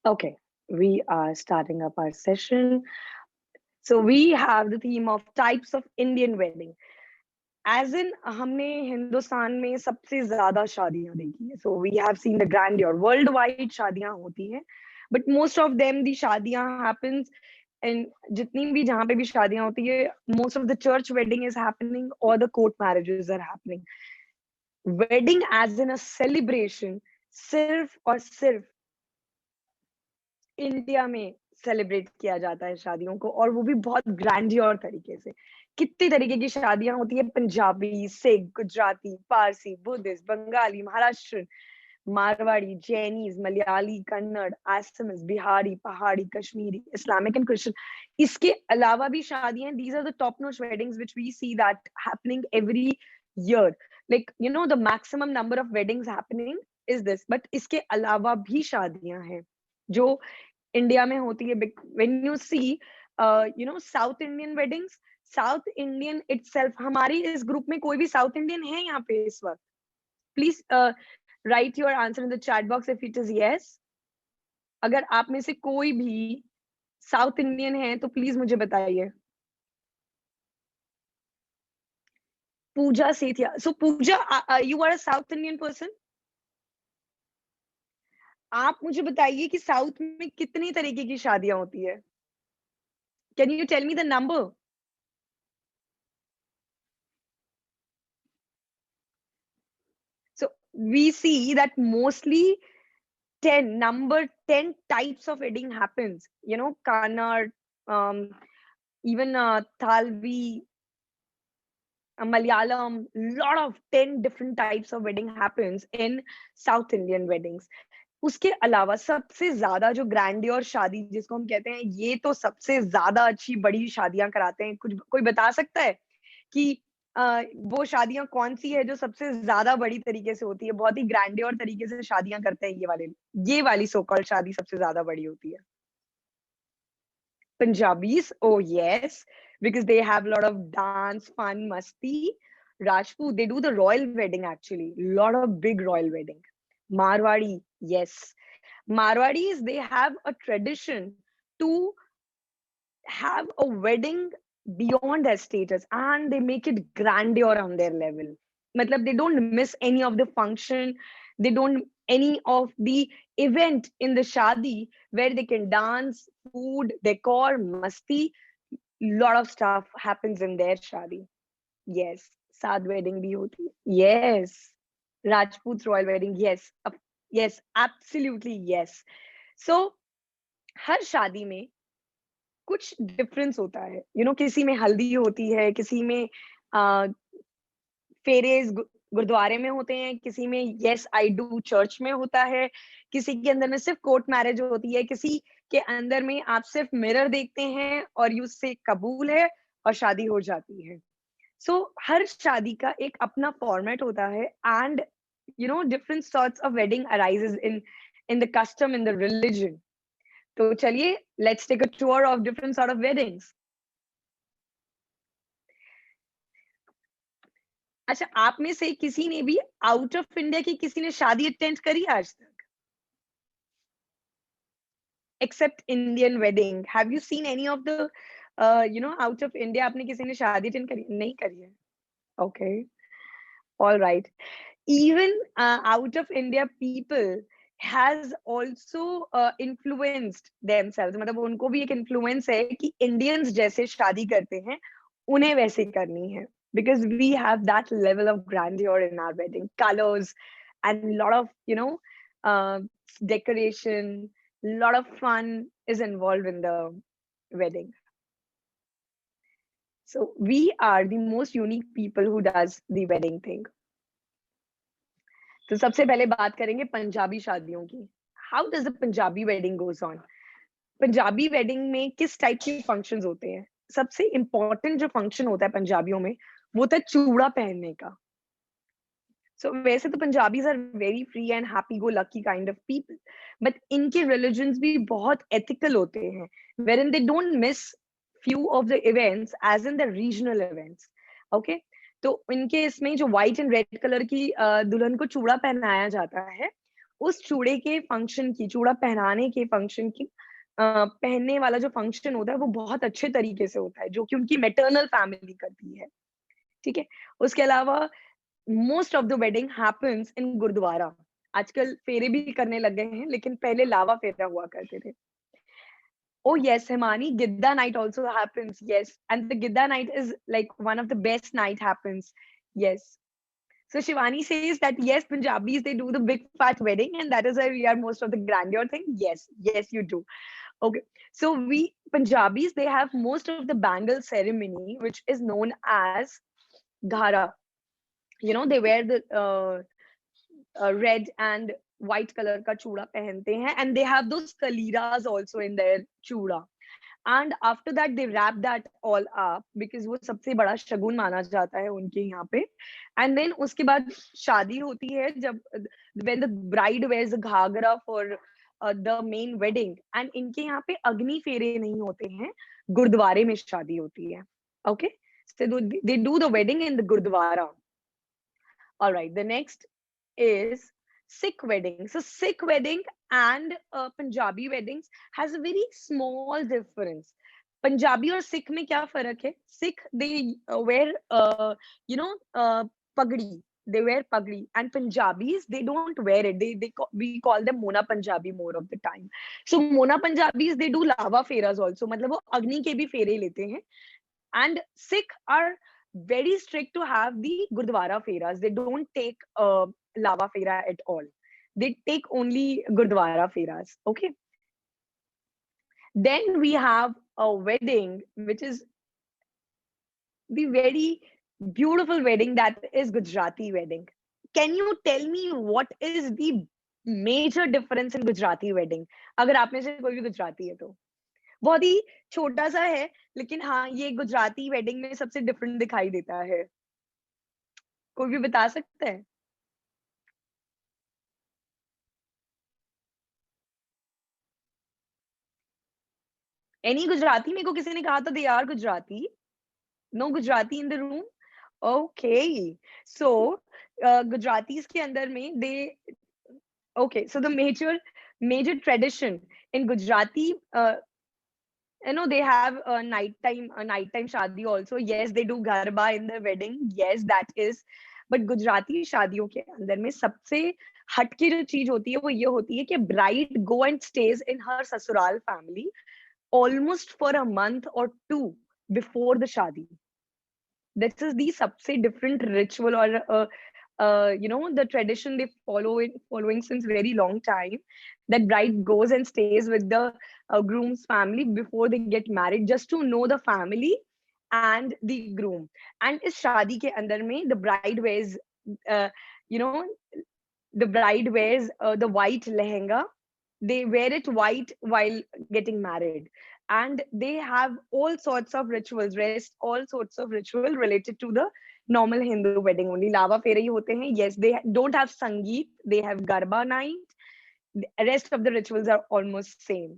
Okay, we are starting up our session. So we have the theme of types of Indian wedding. As in, हमने हिंदुस्तान में सबसे ज्यादा शादियां देखी है. So we have seen the grandeur. Worldwide शादियां होती हैं, but most of them the शादियां happens and जितनी भी जहाँ पे भी शादियां होती है, most of the church wedding is happening or the court marriages are happening. Wedding as in a celebration सिर्फ और सिर्फ इंडिया में सेलिब्रेट किया जाता है शादियों को, और वो भी बहुत ग्रैंडियर तरीके से. कितनी तरीके की शादियां होती है, Punjabi, Sikh, Gujarati, Parsi, Buddhist, Bengali, Maharashtra, Marwari, Jainis, Malayali, Kannada, Assamese, Bihari, Pahadi, Kashmiri, Islamic and Christian. इसके अलावा भी शादियां, these are the top notch weddings which we see that happening every year. Like the maximum number of weddings happening is this, but इसके अलावा भी शादियां हैं जो इंडिया में होती है. When you see south Indian weddings, south Indian itself, हमारी इस ग्रुप में कोई भी साउथ इंडियन है यहाँ पे इस वक्त? Please right your answer in the chat box if it is yes. अगर आप में से कोई भी साउथ इंडियन है तो प्लीज मुझे बताइए. Pooja Sethia. So Pooja, you are a South Indian person. आप मुझे बताइए कि साउथ में कितनी तरीके की शादियां होती है. Can you tell me the number? So we see that mostly 10 types of wedding happens. Kannada, um, even Thalvi, Malayalam, lot of 10 different types of wedding happens in South Indian weddings. उसके अलावा सबसे ज्यादा जो grandeur शादी जिसको हम कहते हैं, ये तो सबसे ज्यादा अच्छी बड़ी शादियां कराते हैं. कुछ कोई बता सकता है कि वो शादियां कौन सी है जो सबसे ज्यादा बड़ी तरीके से होती है, बहुत ही ग्रैंडियर तरीके से शादियां करते हैं ये वाली सो कॉल्ड शादी सबसे ज्यादा बड़ी होती है? Punjabis, oh yes, because they have a lot of dance, fun, masti. Rajput, they do the royal wedding actually, lot of big royal wedding. Marwadi, yes. Marwadis, they have a tradition to have a wedding beyond their status, and they make it grandeur on their level. Matlab, they don't miss any of the function, they don't any of the event in the shadi where they can dance, food, decor, masti. Lot of stuff happens in their shadi. Yes. Sad wedding bhi hoti hai. Yes. Rajput's royal wedding. Yes. Yes, absolutely yes. So हर शादी में कुछ difference होता है. किसी में हल्दी होती है, किसी में फेरेज गुरुद्वारे में होते हैं, किसी में यस आई डू चर्च में होता है, किसी के अंदर में सिर्फ कोर्ट मैरिज होती है, किसी के अंदर में आप सिर्फ मिरर देखते हैं और यू से कबूल है और शादी हो जाती है. सो हर शादी का एक अपना फॉर्मेट होता है, and different sorts of wedding arises in the custom, in the religion. तो चलिए, let's take a tour of different sort of weddings. अच्छा, आप में से किसी ने भी आउट ऑफ इंडिया की किसी ने शादी अटेंड करी आज तक? Except Indian wedding, have you seen any of the out of India? आपने किसी ने शादी अटेंड करी? नहीं करी है. Okay, all right. Even out of India, people has also influenced themselves. मतलब उनको भी एक influence है कि Indians जैसे शादी करते हैं, उन्हें वैसे करनी है. Because we have that level of grandeur in our wedding, colors and lot of uh, decoration, lot of fun is involved in the wedding. So we are the most unique people who does the wedding thing. तो सबसे पहले बात करेंगे पंजाबी शादियों की. How does the Punjabi wedding goes on? Punjabi wedding में किस type के फंक्शंस होते हैं? सबसे इंपॉर्टेंट जो फंक्शन होता है पंजाबियों में, वो होता है चूड़ा पहनने का. सो वैसे तो Punjabis are very free and happy go lucky kind of people, but इनके रिलीजन्स भी बहुत एथिकल होते हैं, where in they don't miss few of the events as in the regional events. Okay, तो इनके इसमें जो व्हाइट एंड रेड कलर की दुल्हन को चूड़ा पहनाया जाता है, उस चूड़े के फंक्शन की, चूड़ा पहनाने के फंक्शन की, पहनने वाला जो फंक्शन होता है वो बहुत अच्छे तरीके से होता है, जो कि उनकी मैटरनल फैमिली करती है, ठीक है? उसके अलावा most of the wedding happens in gurudwara. आजकल फेरे भी करने लग गए हैं, लेकिन पहले लावा फेरा हुआ करते थे। Oh yes, Himani, Gidda night also happens. Yes, and the Gidda night is like one of the best night happens. Yes. So Shivani says that yes, Punjabis they do the big fat wedding, and that is why we are most of the grandeur thing. Yes, yes, you do. Okay. So we Punjabis they have most of the bangle ceremony, which is known as ghara. You know, they wear the red and white colour का चूड़ा पहनते हैं and they have those kaleeras also in their chooda and after that they wrap that all up because वो सबसे बड़ा शगुन माना जाता है उनके यहाँ पे एंड देन उसके बाद शादी होती है जब when the bride wears ghagra for the main wedding and इनके यहाँ पे अग्नि फेरे नहीं होते हैं गुरुद्वारे में शादी होती है okay so they do the wedding in the gurdwara. All right, the next is Sikh wedding. So Sikh wedding and Punjabi weddings has a very small difference. Punjabi और Sikh में क्या फर्क है? Sikh they wear you know pagdi. They wear pagdi, and Punjabis they don't wear it. We call them Mona Punjabi more of the time. So Mona Punjabis they do lava feras also. मतलब वो अग्नि के भी फेरे लेते हैं. And Sikh are very strict to have the Gurdwara feras. They don't take lava fera at all. They take only Gurdwara feras. Okay. Then we have a wedding, which is the very beautiful wedding that is Gujarati wedding. Can you tell me what is the major difference in Gujarati wedding? अगर आप में से कोई भी गुजराती है तो बहुत ही छोटा सा है लेकिन हाँ ये गुजराती वेडिंग में सबसे डिफरेंट दिखाई देता है कोई भी बता सकता है एनी गुजराती मेरे को किसी ने कहा था they are Gujarati no Gujarati in the room okay so Gujaratis के अंदर में they okay so the major tradition in Gujarati you know they have a nighttime shadi also yes they do garba in the wedding yes that is but Gujarati शादियों के अंदर में सबसे हटके जो चीज होती है वो ये होती है कि bride go and stays in her ससुराल family almost for a month or two before the shadi. This is the सबसे different ritual or you know the tradition they follow it following since very long time that bride goes and stays with the groom's family before they get married just to know the family and the groom and is शादी के अंदर में the bride wears uh, you know the bride wears the white lehenga they wear it white while getting married and they have all sorts of rituals rest all sorts of ritual related to the normal Hindu wedding only lava fere hi hote hain yes they don't have sangeet they have garba night the rest of the rituals are almost same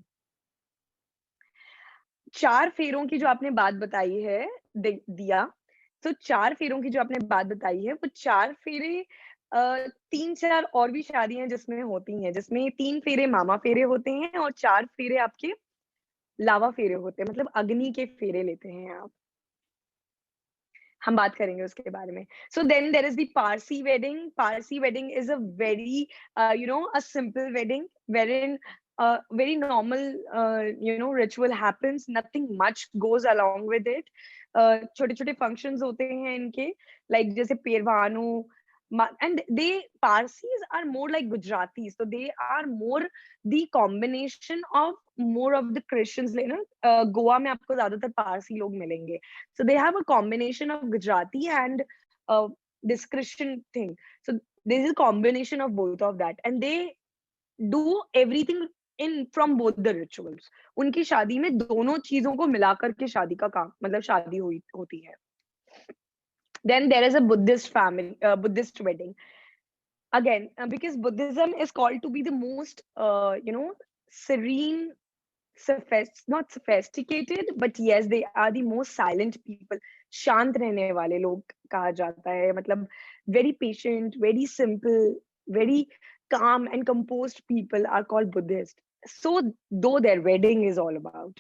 चार फेरों की जो आपने बात बताई है दिया तो चार फेरों की जो आपने बात बताई है वो चार फेरे तीन चार और भी शादियां जिसमें होती हैं जिसमें तीन फेरे मामा फेरे होते हैं और चार फेरे आपके लावा फेरे होते हैं मतलब अग्नि के फेरे लेते हैं आप हम बात करेंगे उसके बारे में so then there is the Parsi wedding is a very you know a simple wedding wherein very normal you know ritual happens nothing much goes along with it छोटे छोटे functions होते हैं इनके like जैसे पेरवानू and they Parsis are more like Gujaratis, so they are more the combination of more of the Christians. You know, Goa में आपको ज्यादातर पारसी लोग मिलेंगे. So they have a combination of Gujarati and this Christian thing. So there is a combination of both of that, and they do everything in from both the rituals. उनकी शादी में दोनों चीजों को मिलाकर के शादी का काम मतलब शादी हुई होती है. Then there is a Buddhist family, Buddhist wedding. Again, because Buddhism is called to be the most, you know, serene, not sophisticated, but yes, they are the most silent people. शांत रहने वाले लोग कहा जाता है मतलब very patient, very simple, very calm and composed people are called Buddhist. So, though their wedding is all about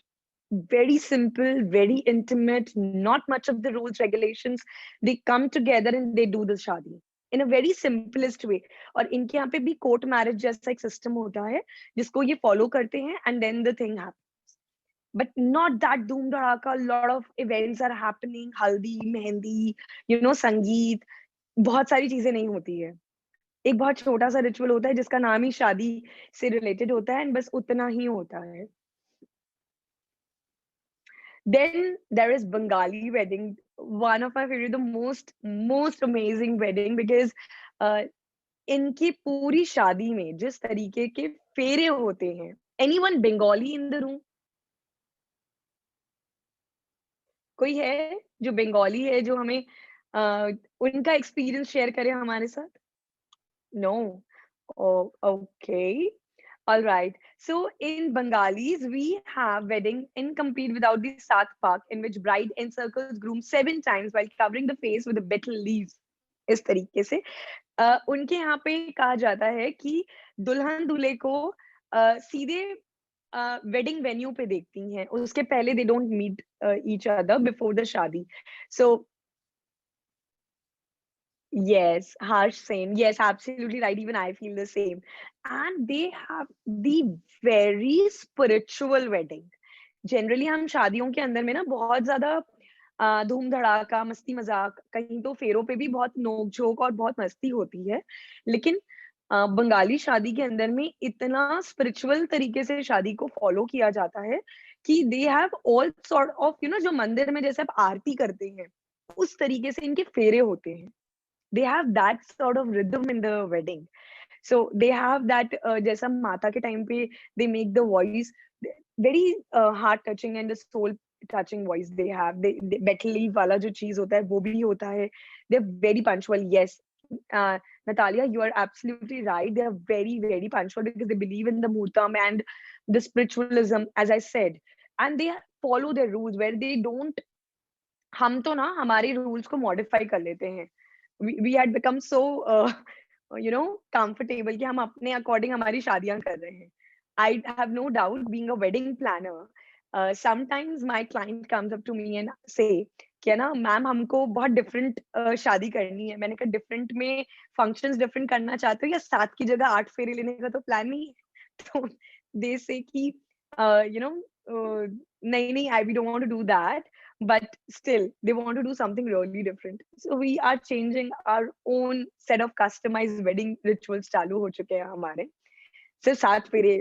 very simple, very intimate, not much of the rules, regulations, they come together and they do the shadi in a very simplest way. और इनके यहाँ पे भी court marriage जैसा एक system होता है जिसको ये follow करते हैं and then the thing happens. But not that doom dharaka. A lot of events are happening. Haldi, mehendi, संगीत. बहुत सारी चीजें नहीं होती है. एक बहुत छोटा सा रिचुअल होता है जिसका नाम ही शादी से रिलेटेड होता है एंड बस उतना ही होता है. Then there is Bengali wedding, one of my favorite, the most amazing wedding because uh, इनकी पूरी शादी में जिस तरीके के फेरे होते हैं. Anyone Bengali in the room? कोई है जो बंगाली है जो हमें उनका एक्सपीरियंस शेयर करे हमारे साथ? No. Oh, okay. All right. So in Bengalis, we have wedding incomplete without the Sath Pak, in which bride encircles groom 7 times while covering the face with the betel leaves. इस तरीके से उनके यहाँ पे कहा जाता है कि दुल्हन दूल्हे को सीधे वेडिंग वेन्यू पे देखती हैं. उसके पहले they don't meet each other before the शादी. So yes, harsh, same. Yes, absolutely right. Even I feel the same. And they have the very spiritual wedding. Generally, हम शादियों के अंदर में ना बहुत ज़्यादा धूम धड़ाका, मस्ती मज़ाक, कहीं तो फेरों पे भी बहुत नोक-झोंक और बहुत मस्ती होती है. लेकिन बंगाली शादी के अंदर में इतना स्पिरिचुअल तरीके से शादी को फॉलो किया जाता है कि they have all sort of जो मंदिर में जैसे आप आरती करते हैं, उस तरीके से इनके फेरे होते हैं. They have that sort of rhythm in the wedding. So they have that जैसा माता के टाइम पे they make the voice very heart touching and the soul touching voice they have. They betel leaf वाला जो चीज होता है वो भी होता है. They're very punctual. Yes, Natalia, you are absolutely right. They are very punctual because they believe in the muhurtam and the spiritualism, as I said, and they follow their rules where they don't. हम तो ना हमारे rules को modify कर लेते हैं. We had become so comfortable कि हम अपने अकॉर्डिंग हमारी शादियां कर रहे हैं. I have no doubt, being a wedding planner, sometimes my client comes up to me and say कि है ना मैम हमको बहुत डिफरेंट शादी करनी है. मैंने कहा डिफरेंट में फंक्शंस डिफरेंट करना चाहते हो या 7 की जगह 8 फेरे लेने का तो प्लान नहीं है. तो दे से कि नहीं नहीं I we don't want to do that. But still they want to do something really different. So we are changing our own set of customized wedding rituals चालू हो चुके हैं हमारे. सिर्फ 7 फेरे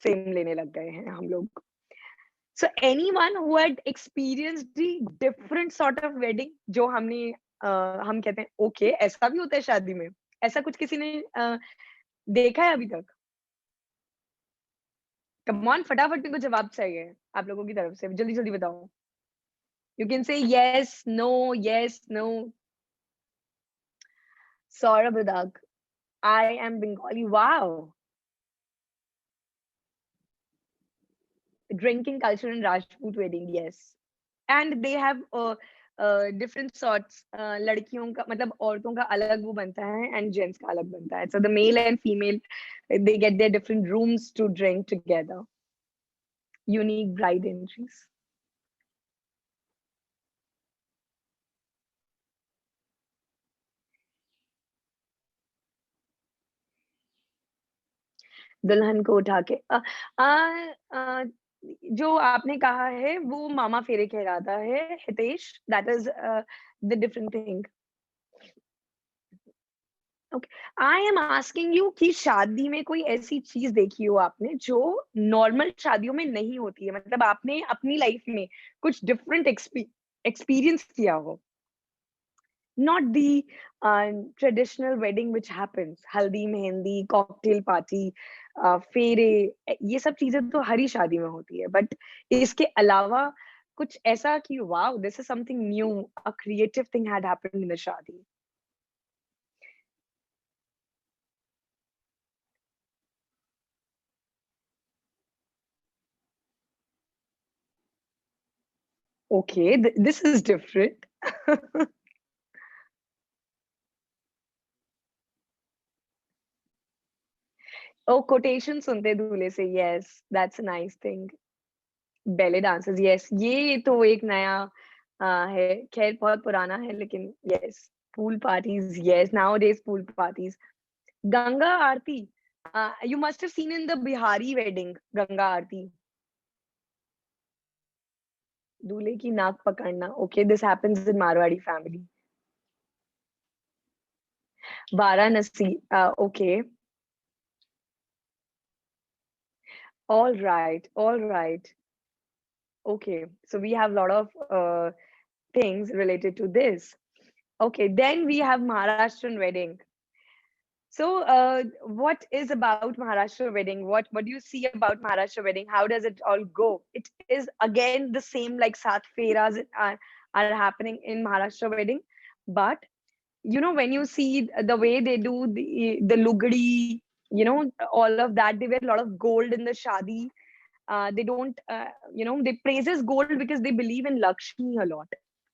सेम लेने लग गए हैं हम लोग. So anyone who had experienced the different sort of wedding जो हम कहते हैं ओके ऐसा भी होता है शादी में, ऐसा कुछ किसी ने देखा है अभी तक? कम ऑन, फटाफट मेरे को जवाब चाहिए आप लोगों की तरफ से. जल्दी जल्दी बताओ. You can say yes, no, yes, no. Saurabh Udak. I am Bengali. Wow. Drinking culture in Rajput wedding, yes. And they have different sorts. लड़कियों का मतलब औरतों का अलग वो बनता है and gents का अलग बनता है. So the male and female, they get their different rooms to drink together. Unique bride entries. दुल्हन को उठा के जो आपने कहा है वो मामा फेरे कहलाता है Hitesh. That is the different thing. Okay, I am asking you कि शादी में कोई ऐसी चीज देखी हो आपने जो नॉर्मल शादियों में नहीं होती है. मतलब आपने अपनी लाइफ में कुछ डिफरेंट एक्सपीरियंस किया हो. Not the traditional wedding which happens, haldi, mehendi, cocktail party, फेरे, ये सब चीजें तो हर ही शादी में होती है. बट इसके अलावा कुछ ऐसा कि wow, this is something new, a creative thing had happened in the शादी. Okay, this is different. Oh, quotation सुनते दूल्हे से, yes, that's a nice thing. Belly dances, yes, ये तो एक नया है, खैर बहुत पुराना है लेकिन yes, pool parties, yes, nowadays pool parties. Ganga Aarti, you must have seen in the Bihari wedding, Ganga Aarti. दूल्हे की नाक पकड़ना, okay, this happens in Marwadi family. Varanasi, okay, all right, okay. So we have a lot of things related to this. Okay, then we have Maharashtrian wedding. So, what is about Maharashtra wedding? What do you see about Maharashtra wedding? How does it all go? It is again the same like Sat Feras are happening in Maharashtra wedding, but you know when you see the way they do the lugadi, you know all of that, they wear a lot of gold in the shadi. They don't, they praises gold because they believe in Lakshmi a lot,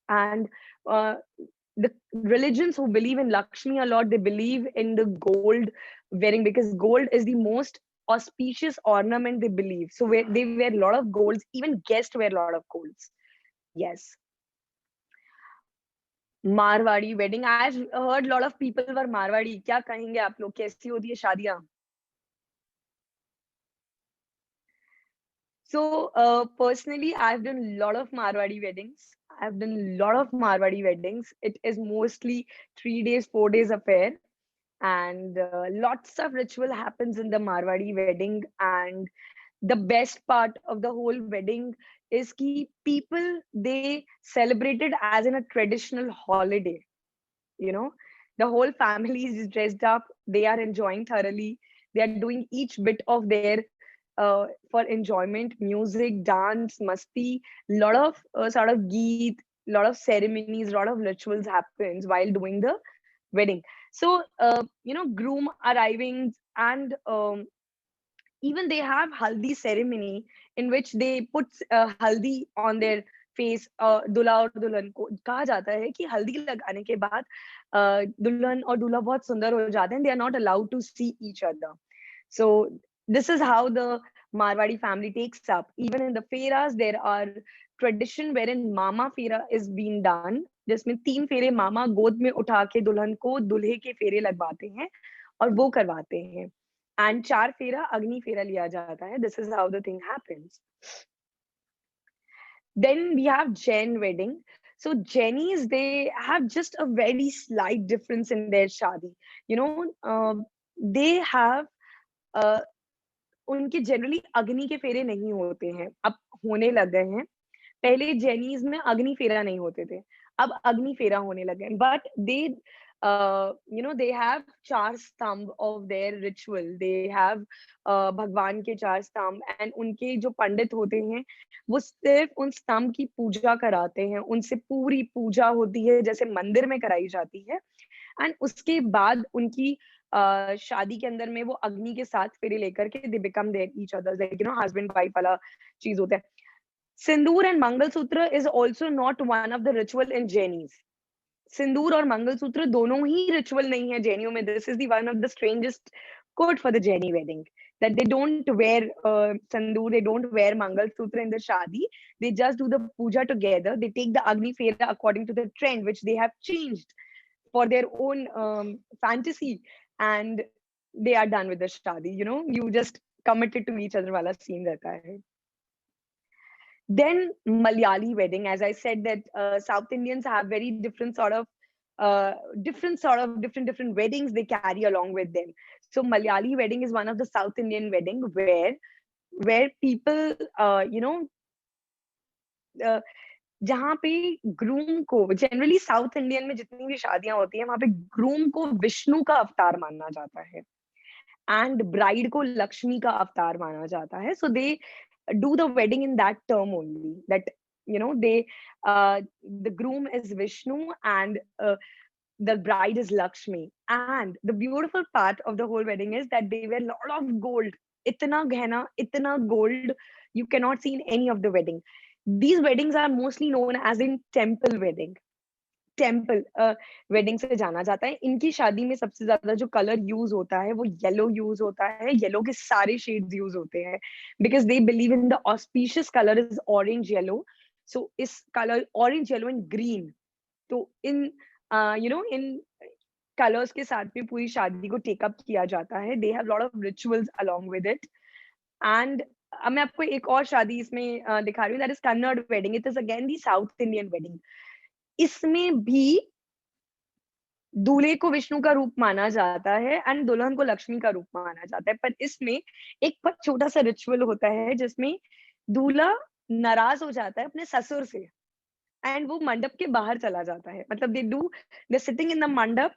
and uh, the religions who believe in Lakshmi a lot, they believe in the gold wearing because gold is the most auspicious ornament they believe. So they wear a lot of golds. Even guests wear a lot of golds. Yes. Marwari wedding, I heard lot of people were Marwari, क्या कहेंगे आप लोग, कैसी होती है शादियां? So, personally, I've done a lot of Marwadi weddings. I've done a lot of Marwadi weddings. It is mostly 3 days, 4 days affair, and lots of ritual happens in the Marwadi wedding. And the best part of the whole wedding is कि people they celebrate it as in a traditional holiday. You know, the whole family is dressed up. They are enjoying thoroughly. They are doing each bit of their for enjoyment, music, dance, masti, lot of sort of geet, lot of ceremonies, lot of rituals happens while doing the wedding. So groom arriving, and even they have haldi ceremony in which they put haldi on their face, दूल्हा और दुल्हन को कहा जाता है कि हल्दी लगाने के बाद दुल्हन और दूल्हा बहुत सुंदर हो जाते हैं, they are not allowed to see each other. So this is how the Marwadi family takes up. Even in the feras, there are tradition wherein mama fera is being done, जिसमें 3 फेरे मामा गोद में उठा के दुल्हन को दूल्हे के फेरे लगवाते हैं और वो करवाते हैं. And 4 फेरा अग्नि फेरा लिया जाता है. This is how the thing happens. Then we have Jain wedding. So Jainis, they have just a very slight difference in their shadi. They have uh, उनके जनरली अग्नि के फेरे नहीं होते हैं, अब होने लग गए हैं. पहले जैनीज में अग्नि फेरा नहीं होते थे, अब अग्नि फेरा होने लगे. बट दे दे हैव 4 स्तंभ of their ritual. They have भगवान के 4 स्तंभ, एंड उनके जो पंडित होते हैं वो सिर्फ उन स्तंभ की पूजा कराते हैं. उनसे पूरी पूजा होती है जैसे मंदिर में कराई जाती है. एंड उसके बाद उनकी शादी के अंदर में वो अग्नि के 7 फेरे लेकर के they become their each others, like husband wife वाला चीज होता है. Sindoor and mangalsutra is also not one of the ritual in Jainis. Sindoor और मंगलसूत्र दोनों ही रिचुअल नहीं है जैनियों में. This is the one of the strangest code for the Jaini wedding, that they don't wear sandoor, they don't wear mangalsutra in the shadi. They just do the puja together. They take the agni fera according to the trend which they have changed for their own fantasy, and they are done with the shadi. You just committed to each other wala scene rehta hai. Then Malayali wedding, as I said, that South Indians have very different weddings they carry along with them. So Malayali wedding is one of the South Indian wedding where people, uh, जहाँ पे groom को generally south Indian में जितनी भी शादियां होती हैं वहां पे ग्रूम को विष्णु का अवतार माना जाता है एंड ब्राइड को लक्ष्मी का अवतार माना जाता है. सो दे do the wedding in that term only, that they the groom is Vishnu, and the bride is Lakshmi. And the beautiful part of the whole wedding is that they wear a lot of gold. Itna gehna, itna gold you cannot see in any of the wedding. These weddings are mostly known as in temple wedding. Temple wedding से जाना जाता है। इनकी शादी में सबसे ज्यादा जो कलर यूज होता है वो येलो यूज होता है, येलो के सारे शेड्स यूज होते हैं, because they believe in the auspicious colour is orange yellow. So इस colour orange yellow and green, तो इन इन कलर्स के साथ में पूरी शादी को टेकअप किया जाता है। They have lot of rituals along with it. And अब मैं आपको एक और शादी इसमें दिखा रही हूँ, that is Kannada wedding. It is again the south Indian wedding. इसमें भी दूल्हे को विष्णु का रूप माना जाता है एंड दुल्हन को लक्ष्मी का रूप माना जाता है। पर इसमें एक बहुत छोटा सा रिचुअल होता है जिसमें दूल्हा नाराज हो जाता है अपने ससुर से एंड वो मंडप के बाहर चला जाता है। मतलब दे सिटिंग इन द मंडप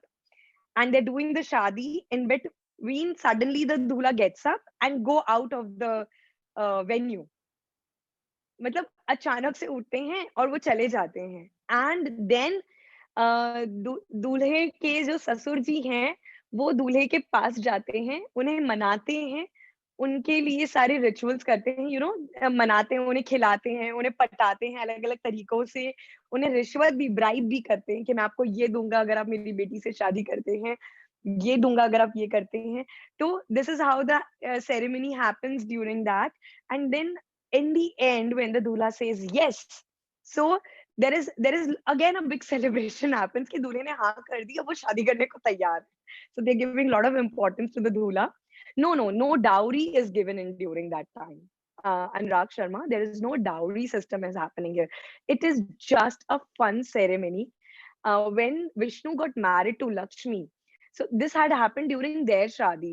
and they're doing the shadi. In between, suddenly the दूल्हा gets up and go out of the venue. मतलब अचानक से उठते हैं और वो चले जाते हैं। एंड देन दूल्हे के जो ससुर जी हैं वो दूल्हे के पास जाते हैं, उन्हें मनाते हैं, उनके लिए सारे रिचुअल्स करते हैं, मनाते हैं, उन्हें खिलाते हैं, उन्हें पटाते हैं अलग अलग तरीकों से, उन्हें रिश्वत भी, ब्राइब भी करते हैं कि मैं आपको ये दूंगा अगर आप मेरी बेटी से शादी करते हैं, ये दूंगा अगर आप ये करते हैं। तो this is how the ceremony happens during that. And then in the end when the dula says yes, so there is again a big celebration happens कि दूल्हे ने हाँ कर दी, अब वो शादी करने को तैयार है। So they're giving a lot of importance to the dula. No dowry is given in during that time. Anurag Sharma, there is no dowry system is happening here. It is just a fun ceremony. When Vishnu got married to Lakshmi, so this had happened during their shadi,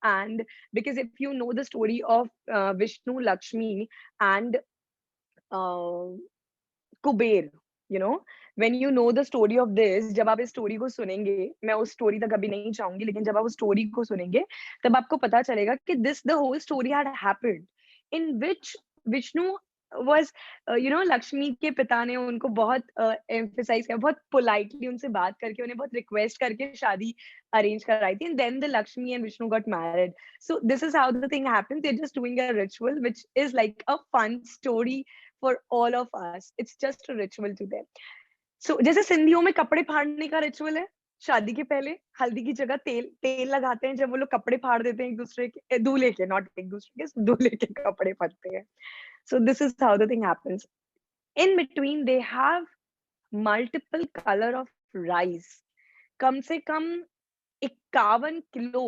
and because if you know the story of Vishnu, Lakshmi, and uh, Kuber, when you know the story of this, जब आप इस story को सुनेंगे, मैं उस story तक अभी नहीं जाऊंगी, लेकिन जब आप उस स्टोरी को सुनेंगे तब आपको पता चलेगा कि the whole story had happened in which Vishnu was Lakshmi के पिता ने उनको बहुत एम्फेसाइज किया, बहुत पोलाइटली उनसे बात करके, उन्हें बहुत रिक्वेस्ट करके शादी अरेंज कराई थी, and then the Lakshmi and Vishnu got married. So this is how the thing happens. They're just doing a ritual which is like a fun story for all of us. It's just a ritual to them. So जैसे सिंधियों में कपड़े फाड़ने का ritual है, शादी के पहले हल्दी की जगह तेल लगाते हैं, जब वो लोग कपड़े फाड़ देते हैं एक दूसरे के, दूल्हे के, नॉट एक दूसरे के, दूल्हे के कपड़े फटते हैं। So this is how the thing happens. In between, they have multiple color of rice. कम से कम 51 किलो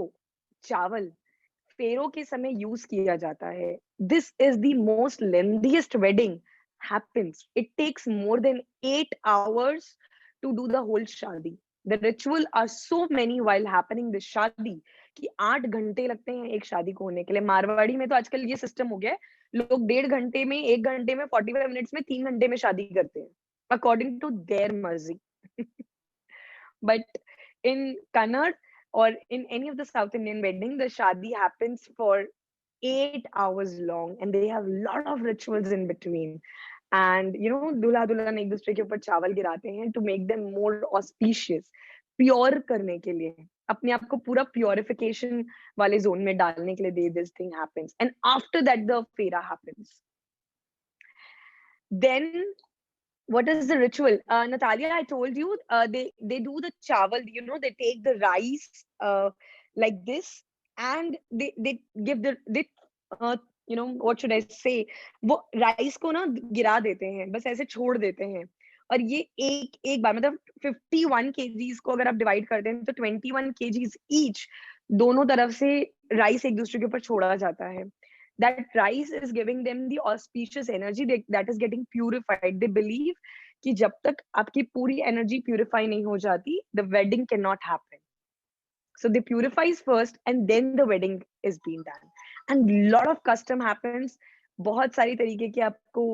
चावल फेरों के समय यूज किया जाता है। This is the most lengthiest wedding happens. It takes more than 8 hours to do the whole shadi. The ritual are so many while happening this shadi कि 8 घंटे लगते हैं एक शादी को होने के लिए। मारवाड़ी में तो आजकल ये सिस्टम हो गया है, लोग 1.5 घंटे में, 1 घंटे में, 45 मिनट्स में, 3 घंटे में शादी करते हैं, अकॉर्डिंग टू देयर मर्जी। But in Kannada or in any of the South Indian wedding, the shadi happens for 8 hours long and they have a lot of rituals in between. And दूल्हा दुल्हन एक दूसरे के ऊपर चावल गिराते हैं to make them more auspicious, pure करने के लिए, अपने आप को पूरा प्योरिफिकेशन वाले जोन में डालने के लिए this thing happens. And after that the फेरा happens. Then what is the ritual? Natalia, I told you, they do the chawal, they take the rice like this, and they give they what should I say, वो rice को ना गिरा देते हैं, बस ऐसे छोड़ देते हैं, और ये एक बार, मतलब 51 kgs को अगर आप डिवाइड करते हैं तो 21 kgs ईच, दोनों तरफ से राइस एक दूसरे के ऊपर छोड़ा जाता है। That rice is giving them the auspicious energy that is getting purified. They believe कि जब तक आपकी पूरी एनर्जी प्यूरिफाई नहीं हो जाती, the wedding cannot happen. So they purifies first and then the wedding is being done. And lot of custom happens. बहुत सारी तरीके के आपको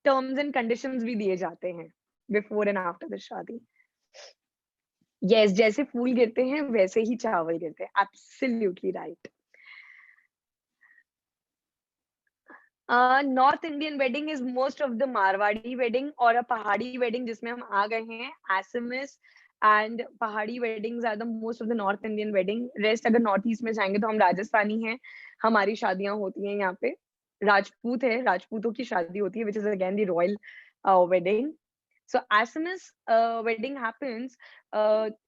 terms and conditions भी दिए जाते हैं before and after the शादी. Yes, जैसे फूल गिरते हैं वैसे ही चावल गिरते हैं. Absolutely right. North Indian wedding is most of the Marwari wedding और अ पहाड़ी वेडिंग, जिसमें हम आ गए हैं SMS, and Pahadi weddings are the most of the north Indian wedding. Rest अगर नॉर्थ ईस्ट में जाएंगे तो हम राजस्थानी हैं, हमारी शादियां होती हैं यहाँ पे। राजपूत है, राजपूतों की शादी होती है, which is again the royal wedding. So SMS wedding happens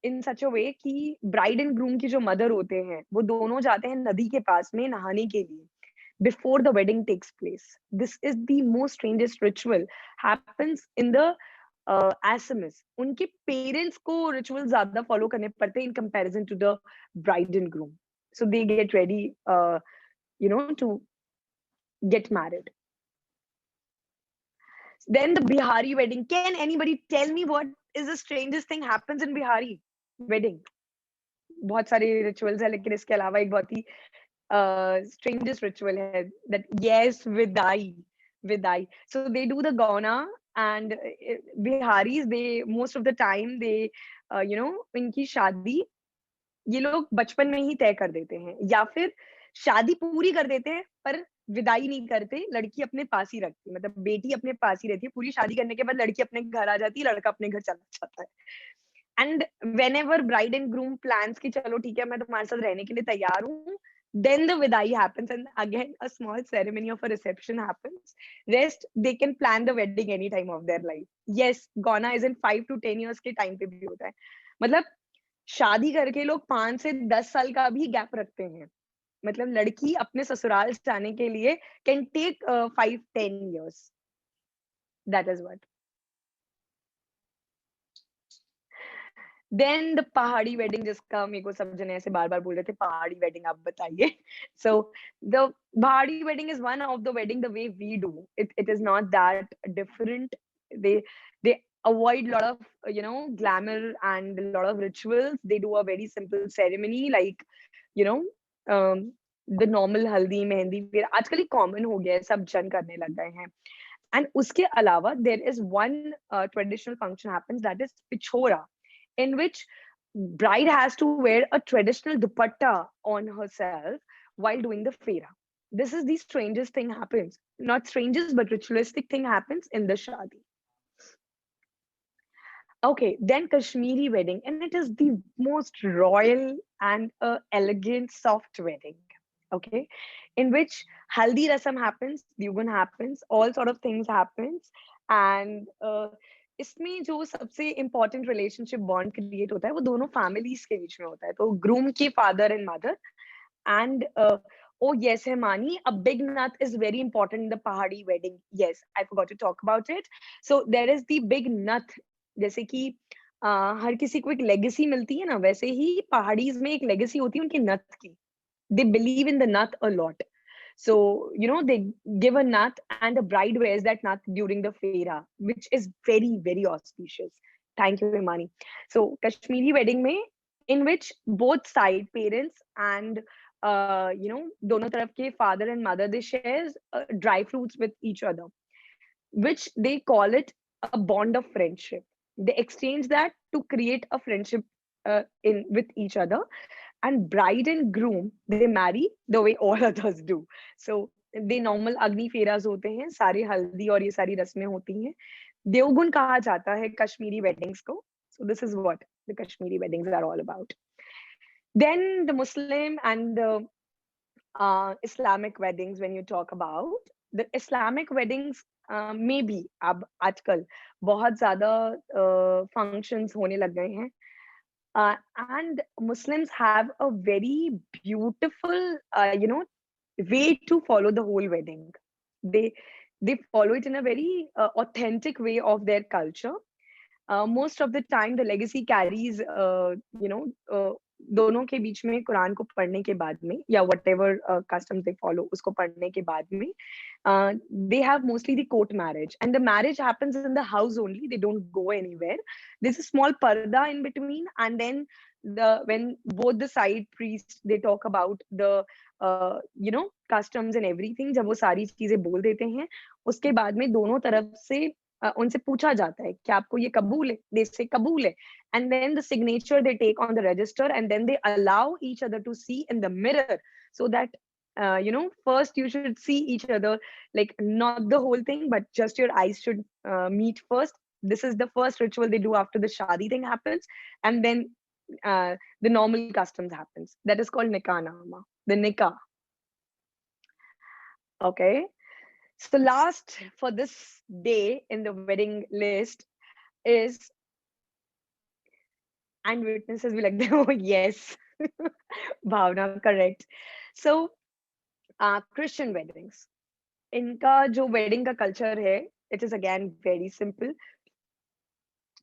in such a way कि bride and groom की जो mother होते हैं वो दोनों जाते हैं नदी के पास में नहाने के लिए before the wedding takes place. This is the most strangest ritual happens in the SMS. उनके parents को ritual ज़्यादा follow करने पड़ते हैं in comparison to the bride and groom. So they get ready, to get married. Then the Bihari wedding. Can anybody tell me what is the strangest thing happens in Bihari wedding? बहुत सारे rituals है लेकिन इसके अलावा एक बहुत ही strangest ritual है that yes vidai. So they do the gauna and Biharis they most of the time they इनकी शादी ये लोग बचपन में ही तय कर देते हैं या फिर शादी पूरी कर देते हैं पर विदाई नहीं करते लड़की अपने पास ही रखती है मतलब बेटी अपने पास ही रहती है पूरी शादी करने के बाद लड़की अपने घर आ जाती है लड़का अपने घर चला जाता है and when ever bride and groom plans की चलो ठीक है मैं तुम्हारे साथ रहने के लिए तैयार हूँ then the vidai happens and again a small ceremony of a reception happens rest they can plan the wedding any time of their life yes gauna is in 5 to 10 years के टाइम पे भी होता है मतलब शादी करके लोग 5 से 10 साल का भी गैप रखते हैं मतलब लड़की अपने ससुराल जाने के लिए can take 5-10 years that is what then the Pahadi wedding जिसका मेरे को सब जने ऐसे बार बार बोल रहे थे पहाड़ी वेडिंग आप बताइए so the Pahadi wedding is one of the wedding the way we do it is not that different they avoid a lot of glamour and a lot of rituals they do a very simple ceremony like you know um, the normal haldi mehndi फिर आजकल common हो गया है सब जन करने लग गए हैं एंड उसके अलावा there is one traditional function happens that is Pichhora in which bride has to wear a traditional dupatta on herself while doing the fera. This is the strangest thing happens. Not strangest, but ritualistic thing happens in the shadi. Okay, then Kashmiri wedding, and it is the most royal and elegant, soft wedding. Okay, in which haldi rasam happens, dugan happens, all sort of things happens, and इसमें जो सबसे important relationship bond create होता है वो दोनों families के बीच में होता है तो ग्रूम की father and mother and oh yes Hemani a big nut is very important in the pahadi wedding yes I forgot to talk about it so there is the big nut जैसे कि हर किसी को एक legacy मिलती है ना वैसे ही पहाड़ीज में एक लेगेसी होती है उनके नथ की they believe in the nut a lot so they give a nut and a bride wears that nut during the fera which is very very auspicious thank you Imani so Kashmiri wedding mein in which both side parents and दोनों तरफ के father and mother they share dry fruits with each other which they call it a bond of friendship they exchange that to create a friendship in with each other and bride and groom they marry the way all others do so they normal agni feras hote hain सारे हल्दी और ये सारी रस्में होती हैं देवगुन कहा जाता है कश्मीरी weddings को so this is what the Kashmiri weddings are all about then the Muslim and the Islamic weddings when you talk about the Islamic weddings maybe अब आजकल बहुत ज़्यादा functions होने लग गए हैं and Muslims have a very beautiful, way to follow the whole wedding. They they follow it in a very authentic way of their culture. Most of the time, the legacy carries, दोनों के बीच में कुरान को पढ़ने के बाद में या whatever customs they follow उसको पढ़ने के बाद में they have mostly the court marriage and the marriage happens in the house only they don't go anywhere there's a small parda in between and then when both the side priests they talk about the customs and everything जब वो सारी चीजें बोल देते हैं उसके बाद में दोनों तरफ से उनसे पूछा जाता है कि आपको ये कबूल है they say कबूल है and then the signature they take on the register and then they allow each other to see in the mirror so that first you should see each other like not the whole thing but just your eyes should meet first this is the first ritual they do after the shadi thing happens and then the normal customs happens that is called nikah nama the nikah okay so last for this day in the wedding list is, and witnesses will like, oh yes, Bhavna, correct. So Christian weddings, इनका जो wedding का culture है, it is again very simple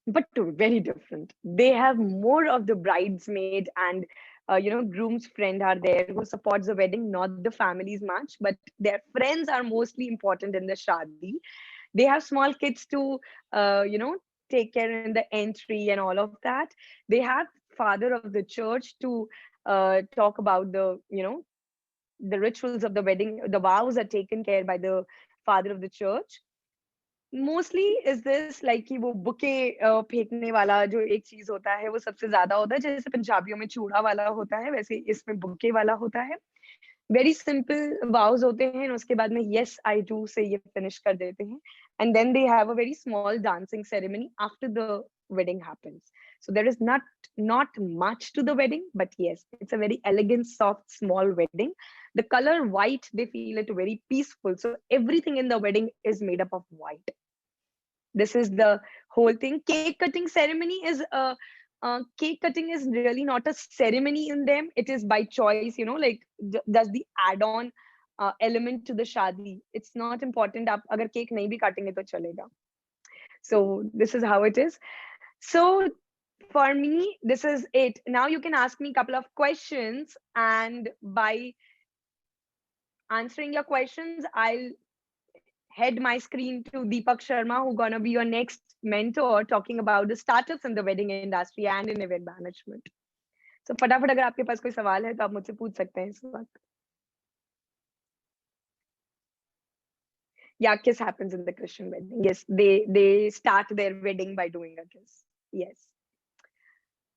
but very different. They have more of the bridesmaid and groom's friend are there who supports the wedding, not the families much, but their friends are mostly important in the shadi. They have small kids to take care in the entry and all of that. They have father of the church to talk about the rituals of the wedding. The vows are taken care by the father of the church. Mostly is this like कि वो bouquet फेंकने वाला जो एक चीज होता है वो सबसे ज्यादा होता है, जैसे पंजाबियों में चूड़ा वाला होता है वैसे इसमें बुके वाला होता है. वेरी सिंपल वाउज होते हैं, उसके बाद में यस आई डू से ये फिनिश कर देते हैं. And then they have a very small dancing ceremony after the wedding happens. So there is not much to the wedding, but yes, it's a very elegant, soft, small wedding. The color white, they feel it very peaceful. So everything in the wedding is made up of white. This is the whole thing. Cake cutting ceremony is cake cutting is really not a ceremony in them. It is by choice, like does the add-on element to the shadi. It's not important. आप अगर cake नहीं भी काटेंगे तो चलेगा. So this is how it is. So for me, this is it. Now you can ask me a couple of questions, and by answering your questions, I'll head my screen to Deepak Sharma, who's gonna be your next mentor, talking about the startups in the wedding industry and in event management. So फटाफट अगर आपके पास कोई सवाल है तो आप मुझसे पूछ सकते हैं इस वक्त. Yeah, kiss happens in the Christian wedding. Yes, they start their wedding by doing a kiss. Yes.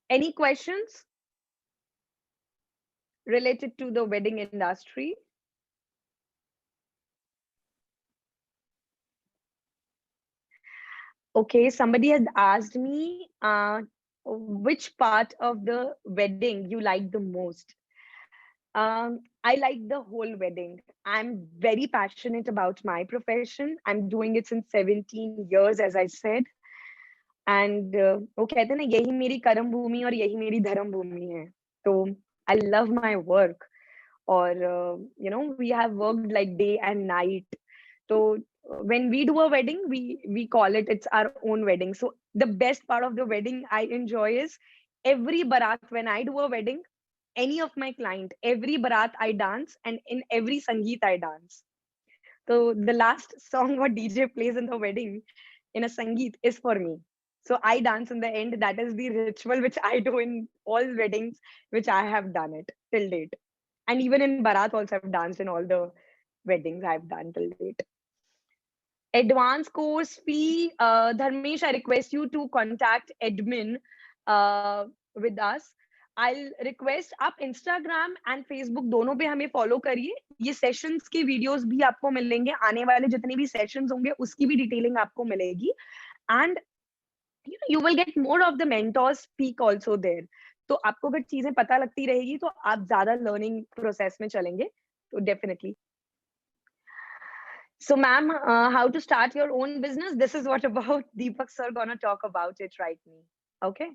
Any questions related to the wedding industry? Okay, somebody had asked me which part of the wedding you like the most. I like the whole wedding. I'm very passionate about my profession. I'm doing it since 17 years, as I said. And वो कहते हैं ना यही मेरी कर्म भूमि और यही मेरी धर्म भूमि है. तो I love my work. Or we have worked like day and night. So when we do a wedding, we call it's our own wedding. So the best part of the wedding I enjoy is every barat. When I do a wedding, any of my client, every barat I dance, and in every sangeet I dance. So the last song what DJ plays in the wedding in a sangeet is for me. So I dance in the end. That is the ritual which I do in all weddings, which I have done it till date. And even in Bharat also I've danced in all the weddings I've done till date. Advanced course fee, Dharmesh, I request you to contact admin with us. I'll request आप Instagram and Facebook दोनों पे हमें follow करिए. ये sessions के videos भी आपको मिलेंगे. आने वाले जितने भी sessions होंगे उसकी भी detailing आपको मिलेगी. And you will get more of the mentors speak also there. तो आपको अगर चीजें पता लगती रहेगी तो आप ज्यादा learning process में चलेंगे. तो definitely. So ma'am, how to start your own business? This is what about Deepak sir gonna talk about it right now. Okay.